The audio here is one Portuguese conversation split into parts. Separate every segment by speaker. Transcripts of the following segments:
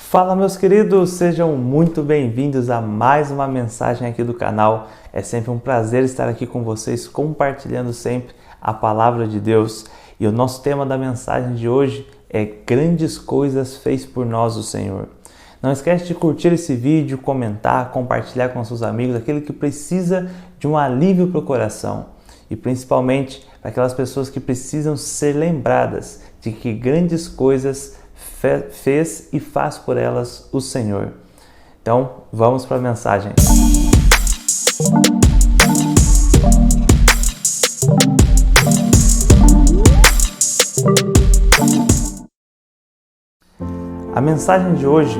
Speaker 1: Fala, meus queridos, sejam muito bem-vindos a mais uma mensagem aqui do canal. É sempre um prazer estar aqui com vocês, compartilhando sempre a palavra de Deus. E o nosso tema da mensagem de hoje é Grandes Coisas Fez por Nós o Senhor. Não esquece de curtir esse vídeo, comentar, compartilhar com seus amigos, aquele que precisa de um alívio para o coração. E principalmente para aquelas pessoas que precisam ser lembradas de que grandes coisas fez e faz por elas o Senhor. Então, vamos para a mensagem. A mensagem de hoje,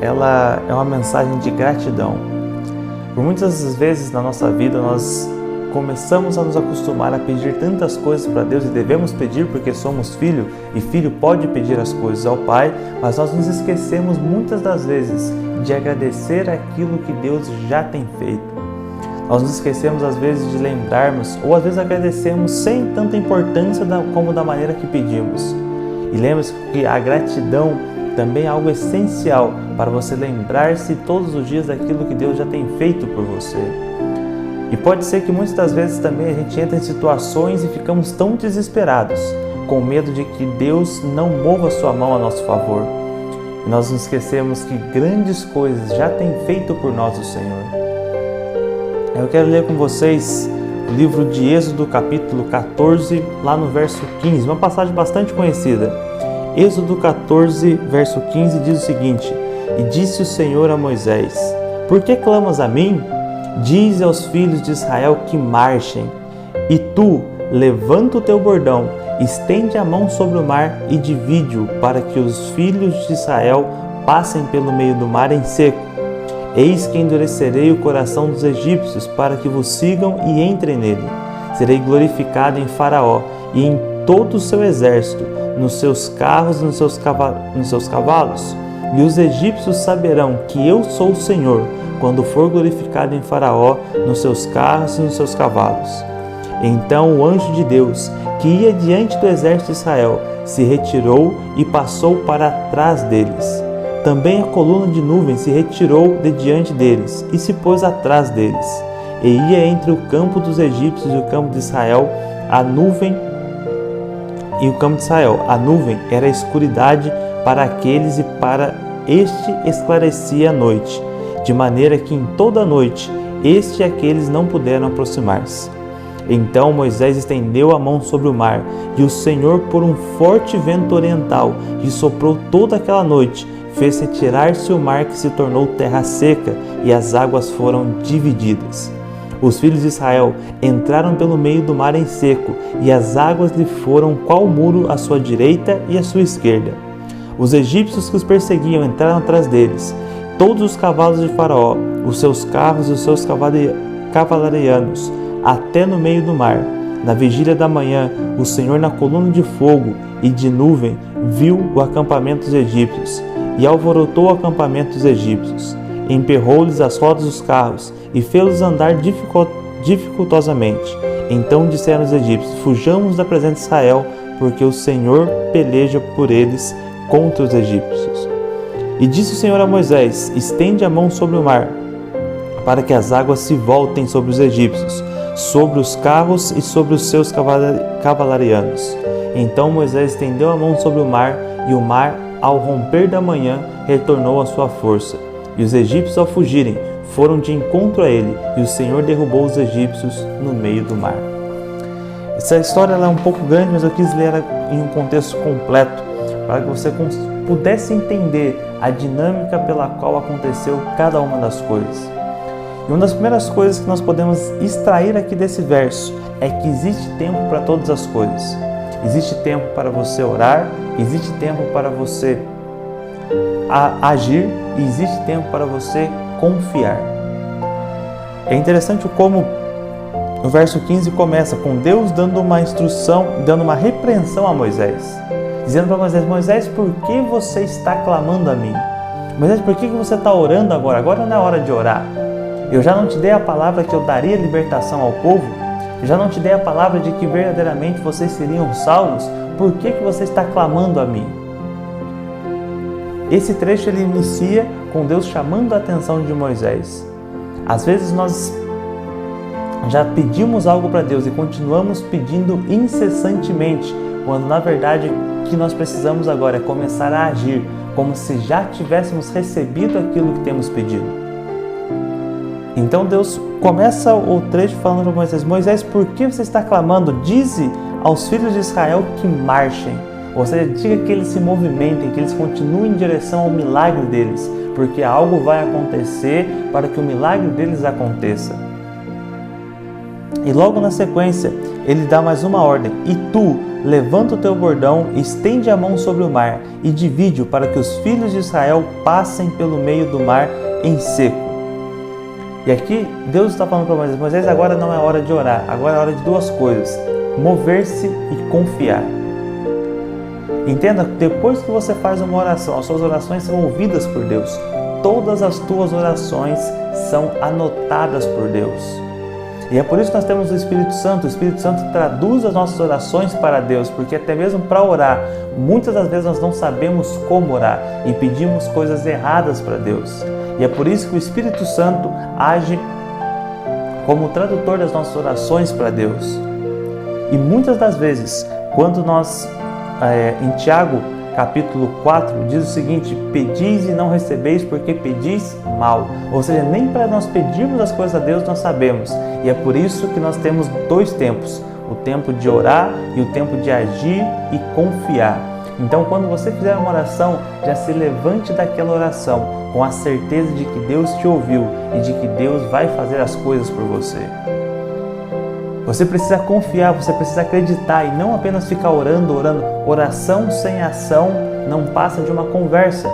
Speaker 1: ela é uma mensagem de gratidão. Por muitas vezes na nossa vida nós começamos a nos acostumar a pedir tantas coisas para Deus e devemos pedir porque somos filho e filho pode pedir as coisas ao Pai, mas nós nos esquecemos muitas das vezes de agradecer aquilo que Deus já tem feito. Nós nos esquecemos às vezes de lembrarmos ou às vezes agradecemos sem tanta importância como da maneira que pedimos. E lembre-se que a gratidão também é algo essencial para você lembrar-se todos os dias daquilo que Deus já tem feito por você. E pode ser que muitas das vezes também a gente entra em situações e ficamos tão desesperados, com medo de que Deus não mova sua mão a nosso favor. E nós nos esquecemos que grandes coisas já tem feito por nós o Senhor. Eu quero ler com vocês o livro de Êxodo, capítulo 14, lá no verso 15, uma passagem bastante conhecida. Êxodo 14, verso 15 diz o seguinte: E disse o Senhor a Moisés: Por que clamas a mim? Dize aos filhos de Israel que marchem, e tu, levanta o teu bordão, estende a mão sobre o mar e divide-o, para que os filhos de Israel passem pelo meio do mar em seco. Eis que endurecerei o coração dos egípcios, para que vos sigam e entrem nele. Serei glorificado em Faraó e em todo o seu exército, nos seus carros e nos seus cavalos. E os egípcios saberão que eu sou o Senhor, quando for glorificado em Faraó, nos seus carros e nos seus cavalos. Então o anjo de Deus, que ia diante do exército de Israel, se retirou e passou para trás deles. Também a coluna de nuvem se retirou de diante deles e se pôs atrás deles. E ia entre o campo dos egípcios e o campo de Israel, a nuvem A nuvem era a escuridade para aqueles e para este esclarecia a noite, de maneira que em toda a noite este e aqueles não puderam aproximar-se. Então Moisés estendeu a mão sobre o mar, e o Senhor, por um forte vento oriental, que soprou toda aquela noite, fez retirar-se o mar, que se tornou terra seca, e as águas foram divididas. Os filhos de Israel entraram pelo meio do mar em seco, e as águas lhe foram qual muro à sua direita e à sua esquerda. Os egípcios que os perseguiam entraram atrás deles, todos os cavalos de Faraó, os seus carros e os seus cavalarianos, até no meio do mar. Na vigília da manhã, o Senhor, na coluna de fogo e de nuvem, viu o acampamento dos egípcios e alvorotou o acampamento dos egípcios. Emperrou-lhes as rodas dos carros e fê-los andar dificultosamente. Então disseram os egípcios: Fujamos da presença de Israel, porque o Senhor peleja por eles contra os egípcios. E disse o Senhor a Moisés: Estende a mão sobre o mar, para que as águas se voltem sobre os egípcios, sobre os carros e sobre os seus cavalarianos. Então Moisés estendeu a mão sobre o mar, e o mar, ao romper da manhã, retornou à sua força. E os egípcios, ao fugirem, foram de encontro a ele, e o Senhor derrubou os egípcios no meio do mar. Essa história é um pouco grande, mas eu quis ler ela em um contexto completo, para que você pudesse entender a dinâmica pela qual aconteceu cada uma das coisas. E uma das primeiras coisas que nós podemos extrair aqui desse verso é que existe tempo para todas as coisas. Existe tempo para você orar, existe tempo para você agir e existe tempo para você confiar. É interessante como o verso 15 começa com Deus dando uma instrução, dando uma repreensão a Moisés, dizendo para Moisés: Moisés, por que você está clamando a mim? Moisés, por que você está orando agora? Agora não é hora de orar. Eu já não te dei a palavra que eu daria libertação ao povo? Eu já não te dei a palavra de que verdadeiramente vocês seriam salvos? Por que você está clamando a mim? Esse trecho ele inicia com Deus chamando a atenção de Moisés. Às vezes nós já pedimos algo para Deus e continuamos pedindo incessantemente, quando na verdade o que nós precisamos agora é começar a agir como se já tivéssemos recebido aquilo que temos pedido. Então Deus começa o trecho falando para Moisés: Moisés, por que você está clamando? Dize aos filhos de Israel que marchem. Ou seja, diga que eles se movimentem, que eles continuem em direção ao milagre deles, porque algo vai acontecer para que o milagre deles aconteça. E logo na sequência, ele dá mais uma ordem: e tu, levanta o teu bordão, estende a mão sobre o mar e divide-o para que os filhos de Israel passem pelo meio do mar em seco. E aqui Deus está falando para Moisés: Moisés, agora não é hora de orar, agora é hora de duas coisas: mover-se e confiar. Entenda, depois que você faz uma oração, as suas orações são ouvidas por Deus. Todas as tuas orações são anotadas por Deus. E é por isso que nós temos o Espírito Santo. O Espírito Santo traduz as nossas orações para Deus, porque até mesmo para orar, muitas das vezes nós não sabemos como orar e pedimos coisas erradas para Deus. E é por isso que o Espírito Santo age como tradutor das nossas orações para Deus. E muitas das vezes, quando nós, em Tiago, capítulo 4, diz o seguinte: pedis e não recebeis porque pedis mal. Ou seja, nem para nós pedirmos as coisas a Deus nós sabemos. E é por isso que nós temos dois tempos: o tempo de orar e o tempo de agir e confiar. Então, quando você fizer uma oração, já se levante daquela oração com a certeza de que Deus te ouviu e de que Deus vai fazer as coisas por você. Você precisa confiar, você precisa acreditar e não apenas ficar orando. Oração sem ação não passa de uma conversa.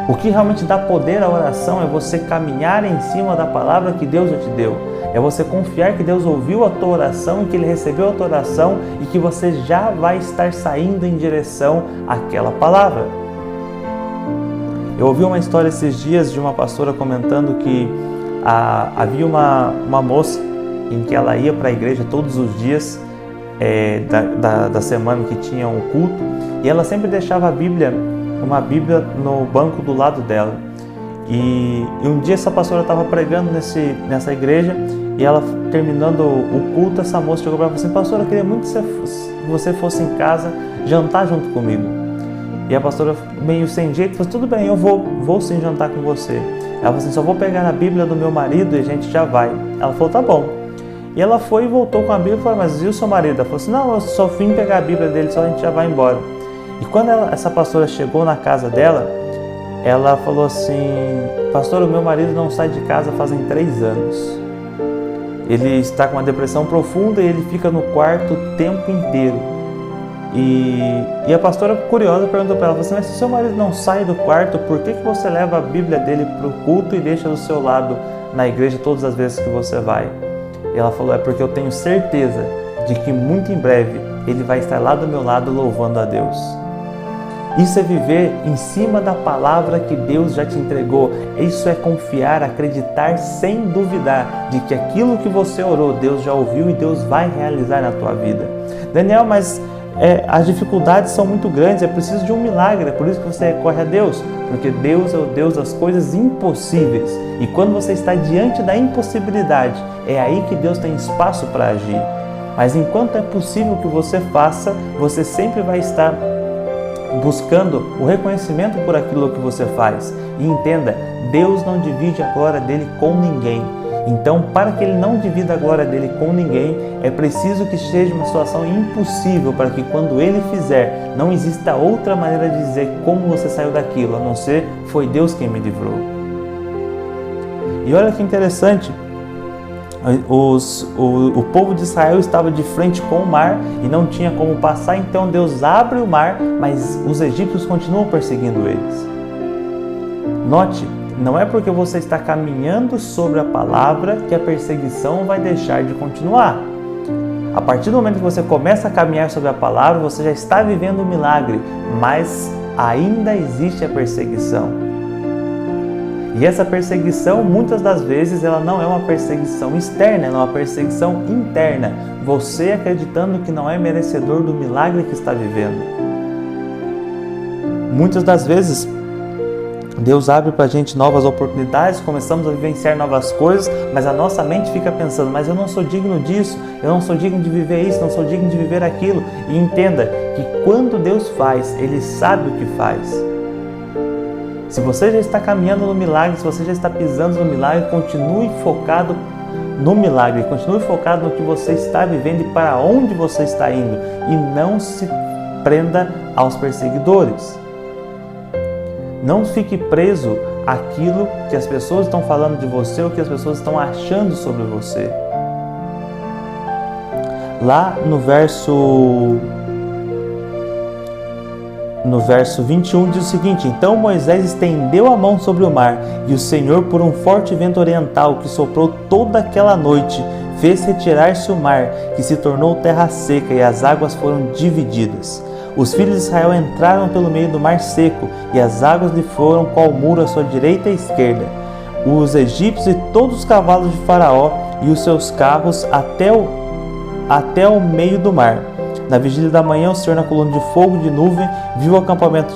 Speaker 1: O que realmente dá poder à oração é você caminhar em cima da palavra que Deus já te deu. É você confiar que Deus ouviu a tua oração e que Ele recebeu a tua oração e que você já vai estar saindo em direção àquela palavra. Eu ouvi uma história esses dias de uma pastora comentando que havia uma moça em que ela ia para a igreja todos os dias da semana que tinha o culto, e ela sempre deixava uma Bíblia no banco do lado dela. E um dia essa pastora estava pregando nessa igreja, e ela, terminando o culto, essa moça chegou para ela e falou assim: pastora, eu queria muito que você fosse em casa jantar junto comigo. E a pastora, meio sem jeito, falou: tudo bem, eu vou sim jantar com você. Ela falou assim: só vou pegar a Bíblia do meu marido e a gente já vai. Ela falou: tá bom. E ela foi e voltou com a Bíblia e falou: mas e o seu marido? Ela falou assim: não, eu só vim pegar a Bíblia dele, só a gente já vai embora. E quando essa pastora chegou na casa dela, ela falou assim: pastor, o meu marido não sai de casa fazem 3 anos. Ele está com uma depressão profunda e ele fica no quarto o tempo inteiro. E a pastora, curiosa, perguntou para ela: mas se o seu marido não sai do quarto, por que você leva a Bíblia dele para o culto e deixa do seu lado na igreja todas as vezes que você vai? E ela falou: é porque eu tenho certeza de que muito em breve ele vai estar lá do meu lado louvando a Deus. Isso é viver em cima da palavra que Deus já te entregou. Isso é confiar, acreditar sem duvidar de que aquilo que você orou, Deus já ouviu e Deus vai realizar na tua vida. Daniel, mas as dificuldades são muito grandes, é preciso de um milagre, é por isso que você recorre a Deus, porque Deus é o Deus das coisas impossíveis. E quando você está diante da impossibilidade, é aí que Deus tem espaço para agir. Mas enquanto é possível que você faça, você sempre vai estar buscando o reconhecimento por aquilo que você faz. E entenda, Deus não divide a glória dele com ninguém. Então, para que ele não divida a glória dele com ninguém, é preciso que seja uma situação impossível para que quando ele fizer, não exista outra maneira de dizer como você saiu daquilo, a não ser foi Deus quem me livrou. E olha que interessante, o povo de Israel estava de frente com o mar e não tinha como passar, então Deus abre o mar, mas os egípcios continuam perseguindo eles. Note, não é porque você está caminhando sobre a palavra que a perseguição vai deixar de continuar. A partir do momento que você começa a caminhar sobre a palavra, você já está vivendo um milagre, mas ainda existe a perseguição. E essa perseguição, muitas das vezes, ela não é uma perseguição externa, ela é uma perseguição interna. Você acreditando que não é merecedor do milagre que está vivendo. Muitas das vezes, Deus abre para a gente novas oportunidades, começamos a vivenciar novas coisas, mas a nossa mente fica pensando, mas eu não sou digno disso, eu não sou digno de viver isso, não sou digno de viver aquilo. E entenda que quando Deus faz, Ele sabe o que faz. Se você já está caminhando no milagre, se você já está pisando no milagre, continue focado no milagre, continue focado no que você está vivendo e para onde você está indo, e não se prenda aos perseguidores. Não fique preso àquilo que as pessoas estão falando de você ou que as pessoas estão achando sobre você. Lá no verso 21 diz o seguinte: Então Moisés estendeu a mão sobre o mar, e o Senhor, por um forte vento oriental que soprou toda aquela noite, fez retirar-se o mar, que se tornou terra seca, e as águas foram divididas. Os filhos de Israel entraram pelo meio do mar seco, e as águas lhe foram qual muro à sua direita e esquerda. Os egípcios e todos os cavalos de Faraó e os seus carros até o meio do mar. Na vigília da manhã, o Senhor, na coluna de fogo e de nuvem, viu o acampamento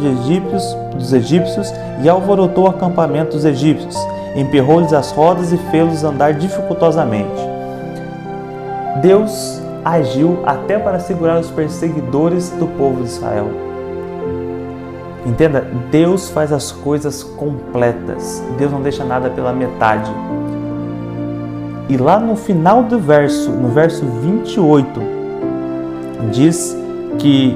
Speaker 1: dos egípcios e alvorotou o acampamento dos egípcios. Emperrou-lhes as rodas e fê-los andar dificultosamente. Deus agiu até para segurar os perseguidores do povo de Israel. Entenda, Deus faz as coisas completas. Deus não deixa nada pela metade. E lá no final do verso, no verso 28, diz que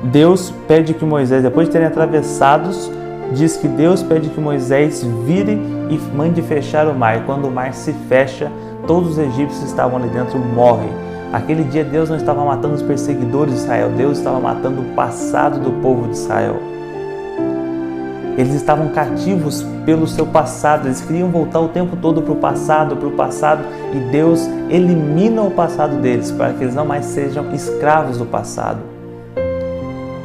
Speaker 1: Deus pede que Moisés, depois de terem atravessados, diz que Deus pede que Moisés vire e mande fechar o mar. E quando o mar se fecha, todos os egípcios que estavam ali dentro morrem. Aquele dia Deus não estava matando os perseguidores de Israel, Deus estava matando o passado do povo de Israel. Eles estavam cativos pelo seu passado, eles queriam voltar o tempo todo para o passado, e Deus elimina o passado deles para que eles não mais sejam escravos do passado.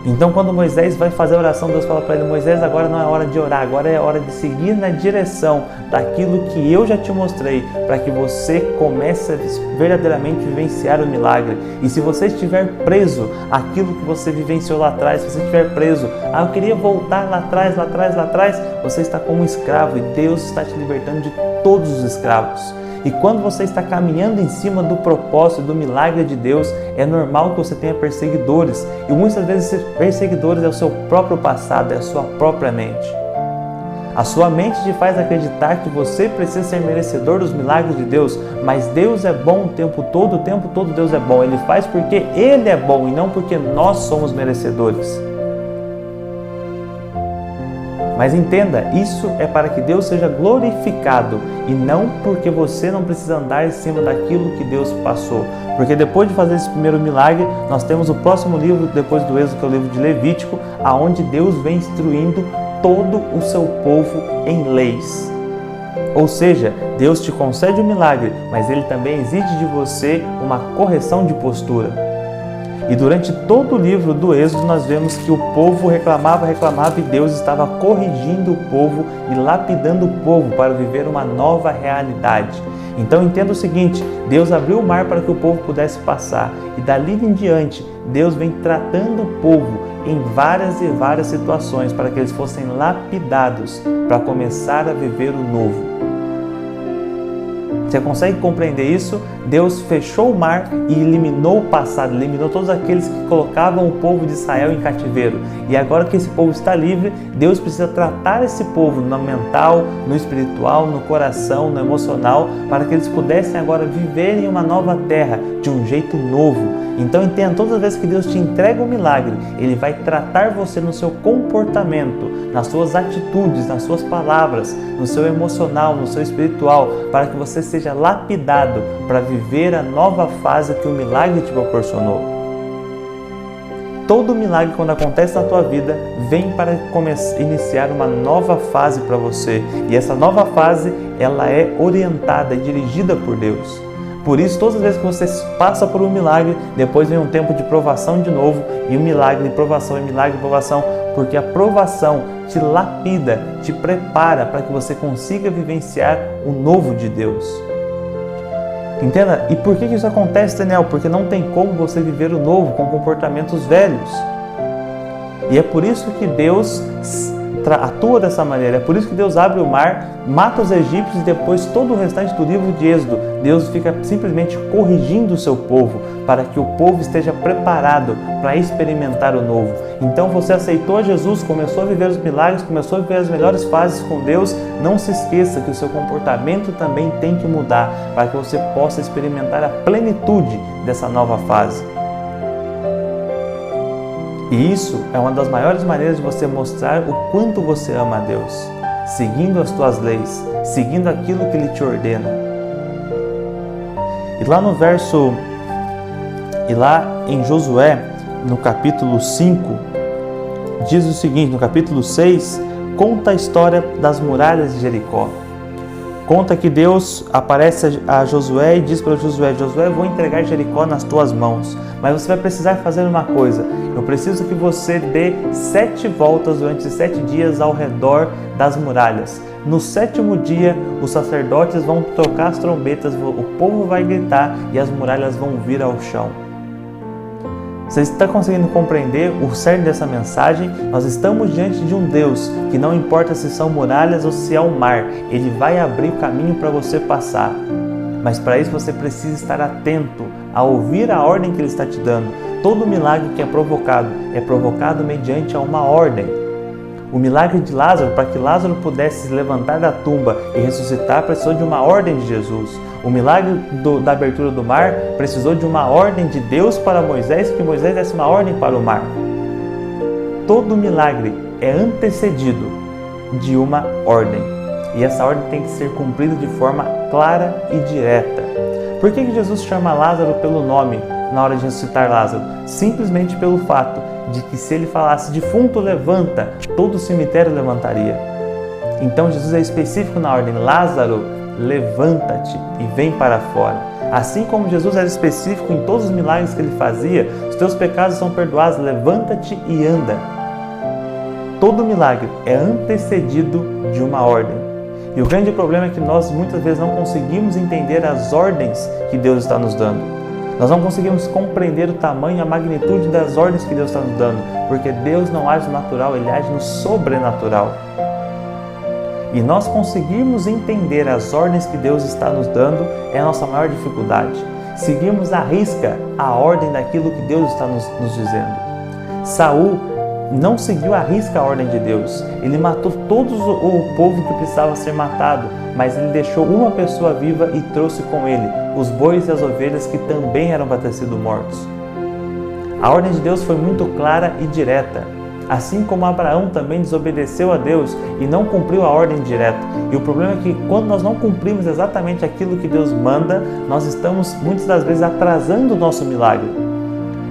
Speaker 1: Então, quando Moisés vai fazer a oração, Deus fala para ele: Moisés, agora não é hora de orar, agora é hora de seguir na direção daquilo que eu já te mostrei, para que você comece a verdadeiramente vivenciar o milagre. E se você estiver preso àquilo que você vivenciou lá atrás, se você estiver preso, eu queria voltar lá atrás, você está como um escravo, e Deus está te libertando de todos os escravos. E quando você está caminhando em cima do propósito, do milagre de Deus, é normal que você tenha perseguidores. E muitas vezes esses perseguidores é o seu próprio passado, é a sua própria mente. A sua mente te faz acreditar que você precisa ser merecedor dos milagres de Deus, mas Deus é bom o tempo todo Deus é bom. Ele faz porque Ele é bom e não porque nós somos merecedores. Mas entenda, isso é para que Deus seja glorificado e não porque você não precisa andar em cima daquilo que Deus passou. Porque depois de fazer esse primeiro milagre, nós temos o próximo livro, depois do Êxodo, que é o livro de Levítico, aonde Deus vem instruindo todo o seu povo em leis. Ou seja, Deus te concede o milagre, mas Ele também exige de você uma correção de postura. E durante todo o livro do Êxodo nós vemos que o povo reclamava e Deus estava corrigindo o povo e lapidando o povo para viver uma nova realidade. Então entenda o seguinte: Deus abriu o mar para que o povo pudesse passar, e dali em diante Deus vem tratando o povo em várias e várias situações para que eles fossem lapidados para começar a viver o novo. Você consegue compreender isso? Deus fechou o mar e eliminou o passado, eliminou todos aqueles que colocavam o povo de Israel em cativeiro. E agora que esse povo está livre, Deus precisa tratar esse povo no mental, no espiritual, no coração, no emocional, para que eles pudessem agora viver em uma nova terra, de um jeito novo. Então entenda, todas as vezes que Deus te entrega um milagre, Ele vai tratar você no seu comportamento, nas suas atitudes, nas suas palavras, no seu emocional, no seu espiritual, para que você seja lapidado para viver a nova fase que o milagre te proporcionou. Todo milagre, quando acontece na tua vida, vem para iniciar uma nova fase para você. E essa nova fase, ela é orientada e dirigida por Deus. Por isso, todas as vezes que você passa por um milagre, depois vem um tempo de provação de novo, e um milagre de provação, e milagre de provação, porque a provação te lapida, te prepara para que você consiga vivenciar o novo de Deus. Entenda? E por que isso acontece, Daniel? Porque não tem como você viver o novo com comportamentos velhos. E é por isso que Deus atua dessa maneira, é por isso que Deus abre o mar, mata os egípcios e depois todo o restante do livro de Êxodo, Deus fica simplesmente corrigindo o seu povo, para que o povo esteja preparado para experimentar o novo. Então você aceitou Jesus, começou a viver os milagres, começou a viver as melhores fases com Deus, não se esqueça que o seu comportamento também tem que mudar, para que você possa experimentar a plenitude dessa nova fase. E isso é uma das maiores maneiras de você mostrar o quanto você ama a Deus, seguindo as tuas leis, seguindo aquilo que Ele te ordena. E lá em Josué, no capítulo 5, diz o seguinte, no capítulo 6, conta a história das muralhas de Jericó. Conta que Deus aparece a Josué e diz para Josué, Josué, eu vou entregar Jericó nas tuas mãos, mas você vai precisar fazer uma coisa, eu preciso que você dê 7 voltas durante 7 dias ao redor das muralhas. No 7º dia, os sacerdotes vão tocar as trombetas, o povo vai gritar e as muralhas vão vir ao chão. Você está conseguindo compreender o cerne dessa mensagem? Nós estamos diante de um Deus que não importa se são muralhas ou se é um mar, Ele vai abrir o caminho para você passar. Mas para isso você precisa estar atento a ouvir a ordem que Ele está te dando. Todo milagre que é provocado mediante a uma ordem. O milagre de Lázaro, para que Lázaro pudesse se levantar da tumba e ressuscitar, precisou de uma ordem de Jesus. O milagre da abertura do mar precisou de uma ordem de Deus para Moisés, que Moisés desse uma ordem para o mar. Todo milagre é antecedido de uma ordem. E essa ordem tem que ser cumprida de forma clara e direta. Por que Jesus chama Lázaro pelo nome na hora de ressuscitar Lázaro? Simplesmente pelo fato de que se ele falasse defunto levanta, todo o cemitério levantaria. Então Jesus é específico na ordem, Lázaro, levanta-te e vem para fora. Assim como Jesus era específico em todos os milagres que ele fazia, os teus pecados são perdoados, levanta-te e anda. Todo milagre é antecedido de uma ordem. E o grande problema é que nós muitas vezes não conseguimos entender as ordens que Deus está nos dando. Nós não conseguimos compreender o tamanho e a magnitude das ordens que Deus está nos dando, porque Deus não age no natural, Ele age no sobrenatural. E nós conseguirmos entender as ordens que Deus está nos dando é a nossa maior dificuldade. Seguimos à risca a ordem daquilo que Deus está nos dizendo. Saul não seguiu à risca a ordem de Deus. Ele matou todo o povo que precisava ser matado, mas ele deixou uma pessoa viva e trouxe com ele os bois e as ovelhas que também eram para ter sido mortos. A ordem de Deus foi muito clara e direta. Assim como Abraão também desobedeceu a Deus e não cumpriu a ordem direta. E o problema é que quando nós não cumprimos exatamente aquilo que Deus manda, nós estamos muitas das vezes atrasando o nosso milagre.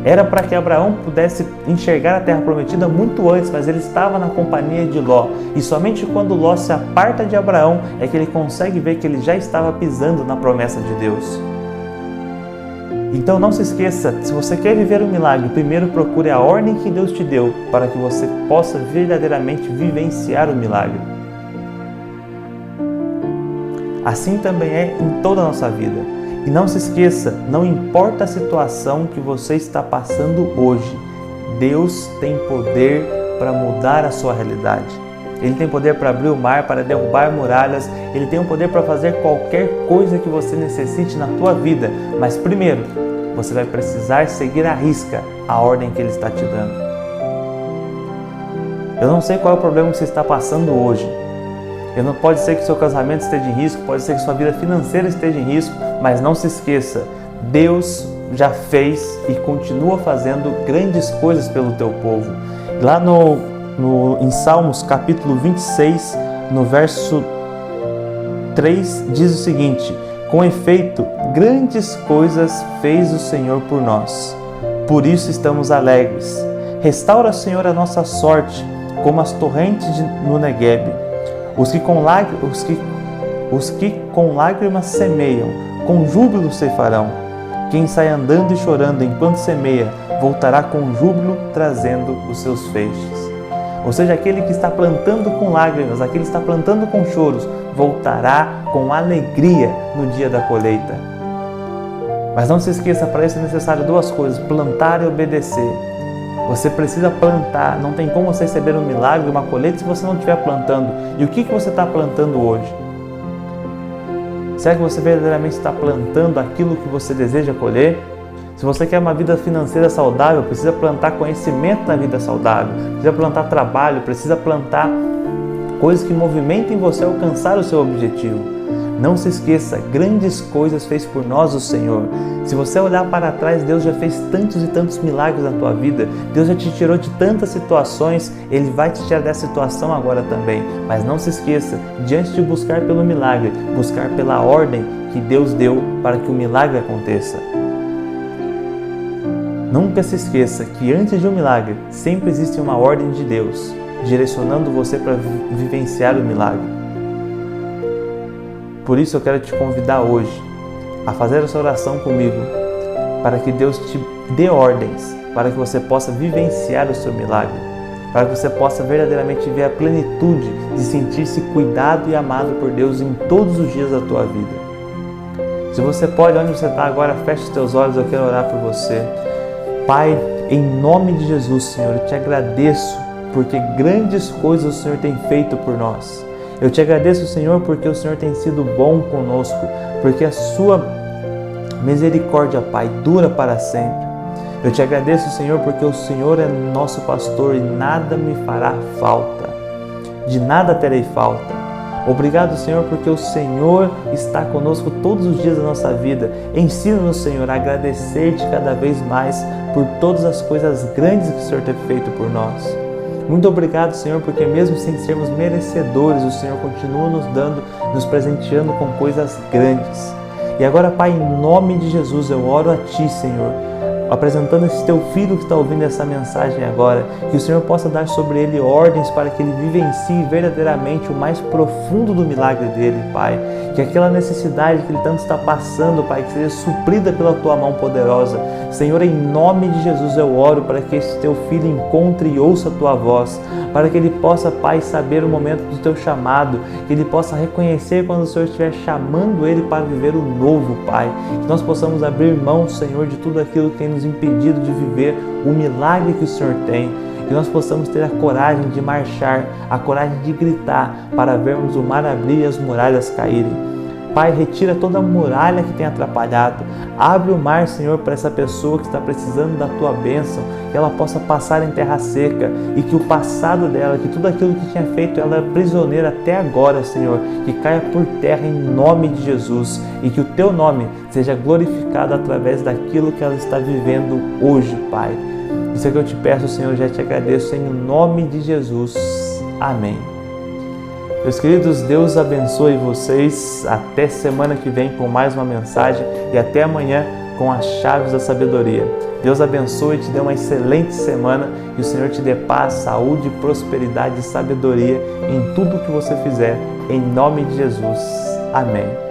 Speaker 1: Era para que Abraão pudesse enxergar a terra prometida muito antes, mas ele estava na companhia de Ló. E somente quando Ló se aparta de Abraão é que ele consegue ver que ele já estava pisando na promessa de Deus. Então não se esqueça, se você quer viver um milagre, primeiro procure a ordem que Deus te deu para que você possa verdadeiramente vivenciar o milagre. Assim também é em toda a nossa vida. E não se esqueça, não importa a situação que você está passando hoje, Deus tem poder para mudar a sua realidade. Ele tem poder para abrir o mar, para derrubar muralhas, Ele tem o poder para fazer qualquer coisa que você necessite na tua vida. Mas primeiro, você vai precisar seguir à risca a ordem que Ele está te dando. Eu não sei qual é o problema que você está passando hoje. Pode ser que seu casamento esteja em risco, pode ser que sua vida financeira esteja em risco, mas não se esqueça, Deus já fez e continua fazendo grandes coisas pelo teu povo. Lá em Salmos capítulo 26, no verso 3, diz o seguinte: com efeito, grandes coisas fez o Senhor por nós, por isso estamos alegres. Restaura, Senhor, a nossa sorte, como as torrentes no Neguebe. Os que com lágrimas semeiam, com júbilo ceifarão. Quem sai andando e chorando enquanto semeia, voltará com júbilo trazendo os seus feixes. Ou seja, aquele que está plantando com lágrimas, aquele que está plantando com choros, voltará com alegria no dia da colheita. Mas não se esqueça, para isso é necessário duas coisas: plantar e obedecer. Você precisa plantar, não tem como você receber um milagre, uma colheita, se você não estiver plantando. E o que você está plantando hoje? Será que você verdadeiramente está plantando aquilo que você deseja colher? Se você quer uma vida financeira saudável, precisa plantar conhecimento na vida saudável, precisa plantar trabalho, precisa plantar coisas que movimentem você a alcançar o seu objetivo. Não se esqueça, grandes coisas fez por nós o Senhor. Se você olhar para trás, Deus já fez tantos e tantos milagres na tua vida. Deus já te tirou de tantas situações, Ele vai te tirar dessa situação agora também. Mas não se esqueça, diante de buscar pelo milagre, buscar pela ordem que Deus deu para que o milagre aconteça. Nunca se esqueça que antes de um milagre, sempre existe uma ordem de Deus, direcionando você para vivenciar o milagre. Por isso eu quero te convidar hoje a fazer essa oração comigo, para que Deus te dê ordens, para que você possa vivenciar o seu milagre, para que você possa verdadeiramente ver a plenitude de sentir-se cuidado e amado por Deus em todos os dias da tua vida. Se você pode, onde você está agora, feche os teus olhos, eu quero orar por você. Pai, em nome de Jesus, Senhor, eu te agradeço porque grandes coisas o Senhor tem feito por nós. Eu te agradeço, Senhor, porque o Senhor tem sido bom conosco, porque a sua misericórdia, Pai, dura para sempre. Eu te agradeço, Senhor, porque o Senhor é nosso pastor e nada me fará falta. De nada terei falta. Obrigado, Senhor, porque o Senhor está conosco todos os dias da nossa vida. Ensina-nos, Senhor, a agradecer-te cada vez mais por todas as coisas grandes que o Senhor tem feito por nós. Muito obrigado, Senhor, porque mesmo sem sermos merecedores, o Senhor continua nos dando, nos presenteando com coisas grandes. E agora, Pai, em nome de Jesus, eu oro a Ti, Senhor, apresentando esse Teu Filho que está ouvindo essa mensagem agora, que o Senhor possa dar sobre ele ordens para que ele vivencie verdadeiramente o mais profundo do milagre dele, Pai. Que aquela necessidade que ele tanto está passando, Pai, que seja suprida pela Tua mão poderosa. Senhor, em nome de Jesus eu oro para que esse Teu Filho encontre e ouça a Tua voz, para que ele possa, Pai, saber o momento do Teu chamado, que ele possa reconhecer quando o Senhor estiver chamando ele para viver o novo, Pai. Que nós possamos abrir mão, Senhor, de tudo aquilo que tem nos impedido de viver o milagre que o Senhor tem. Que nós possamos ter a coragem de marchar, a coragem de gritar para vermos o mar abrir e as muralhas caírem. Pai, retira toda a muralha que tem atrapalhado. Abre o mar, Senhor, para essa pessoa que está precisando da Tua bênção, que ela possa passar em terra seca e que o passado dela, que tudo aquilo que tinha feito ela prisioneira até agora, Senhor, que caia por terra em nome de Jesus e que o Teu nome seja glorificado através daquilo que ela está vivendo hoje, Pai. Isso é que eu te peço, Senhor, já te agradeço em nome de Jesus. Amém. Meus queridos, Deus abençoe vocês. Até semana que vem com mais uma mensagem e até amanhã com as chaves da sabedoria. Deus abençoe e te dê uma excelente semana e o Senhor te dê paz, saúde, prosperidade e sabedoria em tudo que você fizer. Em nome de Jesus. Amém.